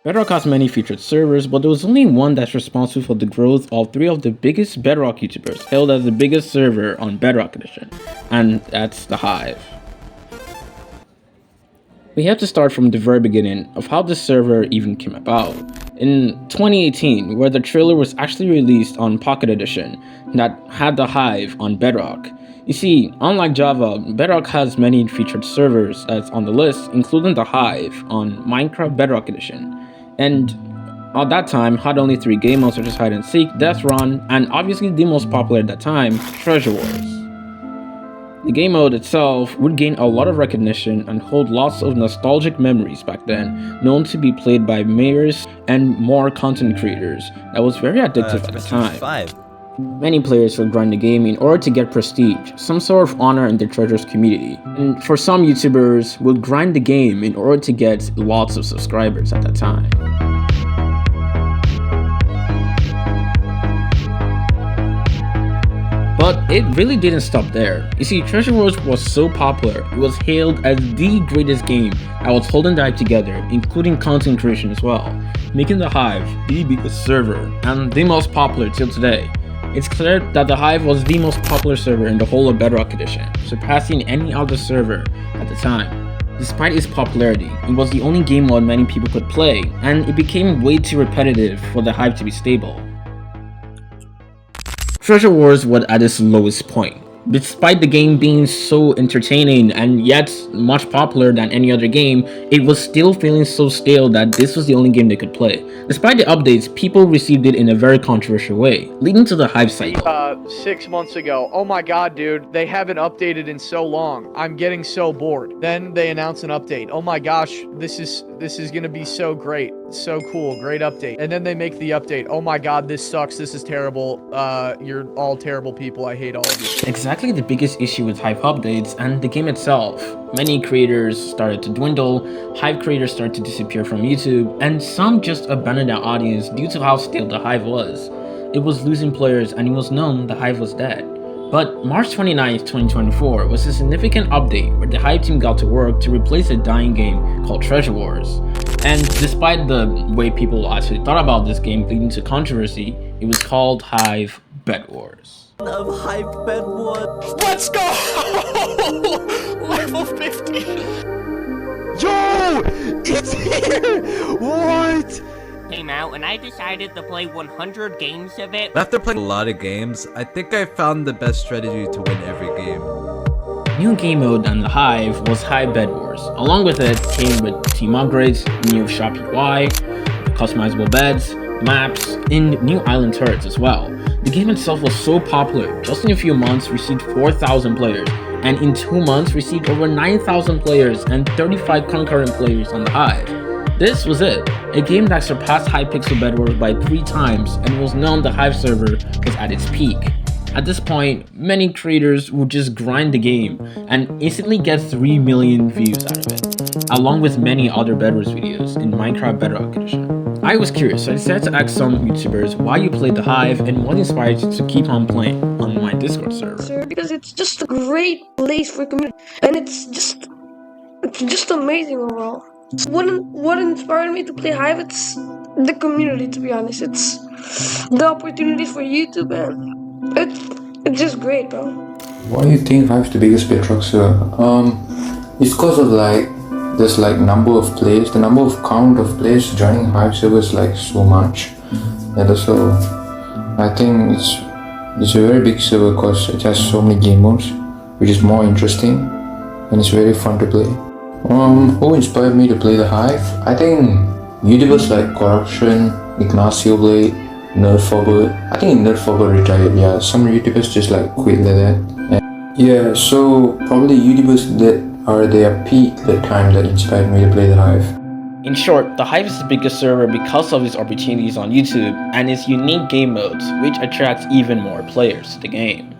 Bedrock has many featured servers, but there was only one that's responsible for the growth of three of the biggest Bedrock YouTubers, hailed as the biggest server on Bedrock Edition, and that's the Hive. We have to start from the very beginning of how this server even came about. In 2018, where the trailer was actually released on Pocket Edition that had the Hive on Bedrock. You see, unlike Java, Bedrock has many featured servers that's on the list, including the Hive on Minecraft Bedrock Edition. And at that time, had only 3 game modes such as Hide and Seek, Death Run, and obviously the most popular at that time, Treasure Wars. The game mode itself would gain a lot of recognition and hold lots of nostalgic memories back then, known to be played by mayors and more content creators that was very addictive at the time. Many players would grind the game in order to get prestige, some sort of honor in their Treasures community, and for some YouTubers would grind the game in order to get lots of subscribers at that time. But it really didn't stop there. You see, Treasure Wars was so popular, it was hailed as the greatest game that was holding the Hive together, including content creation as well, making the Hive the biggest server and the most popular till today. It's clear that the Hive was the most popular server in the whole of Bedrock Edition, surpassing any other server at the time. Despite its popularity, it was the only game mode many people could play, and it became way too repetitive for the Hive to be stable. Treasure Wars was at its lowest point. Despite the game being so entertaining and yet much popular than any other game, it was still feeling so stale that this was the only game they could play. Despite the updates, people received it in a very controversial way, leading to the Hive Cycle. 6 months ago, oh my god dude, they haven't updated in so long, I'm getting so bored. Then they announce an update, oh my gosh, this is gonna be so great, so cool, great update. And then they make the update, oh my god, this sucks, this is terrible, you're all terrible people, I hate all of you. Exactly the biggest issue with Hive updates and the game itself. Many creators started to dwindle, Hive creators started to disappear from YouTube, and some just abandoned their audience due to how stale the Hive was. It was losing players and it was known the Hive was dead. But March 29th, 2024 was a significant update where the Hive team got to work to replace a dying game called Treasure Wars. And despite the way people actually thought about this game leading to controversy, it was called Hive Bedwars. Of Hive Bedwars. Let's go! Level 50! Yo! It's here! What? Came out and I decided to play 100 games of it. After playing a lot of games, I think I found the best strategy to win every game. New game mode on the Hive was Hive Bedwars. Along with it came with team upgrades, new shop UI, customizable beds, maps, and new island turrets as well. The game itself was so popular, just in a few months received 4,000 players, and in 2 months received over 9,000 players and 35 concurrent players on the Hive. This was it, a game that surpassed Hypixel Bedwars by 3 times and was known the Hive server was at its peak. At this point, many creators would just grind the game and instantly get 3 million views out of it, along with many other Bedwars videos in Minecraft Bedrock Edition. I was curious, so I decided to ask some YouTubers why you played the Hive and what inspired you to keep on playing on my Discord server. Because it's just a great place for community, and it's just amazing overall. What inspired me to play Hive? It's the community, to be honest. It's the opportunities for YouTube, and it's just great, bro. Why do you think Hive's the biggest Bedrock server? It's because of there's number of players, the number of count of players joining Hive server is so much, and also I think it's a very big server because it has so many game modes, which is more interesting and it's very fun to play. Who inspired me to play the Hive? I think YouTubers like Corruption, Ignacio Blade, Nerdforbert. I think Nerdforbert retired. Yeah, some YouTubers just quit like that. And yeah, so probably YouTubers that are their peak that time that inspired me to play the Hive. In short, the Hive is the biggest server because of its opportunities on YouTube and its unique game modes, which attracts even more players to the game.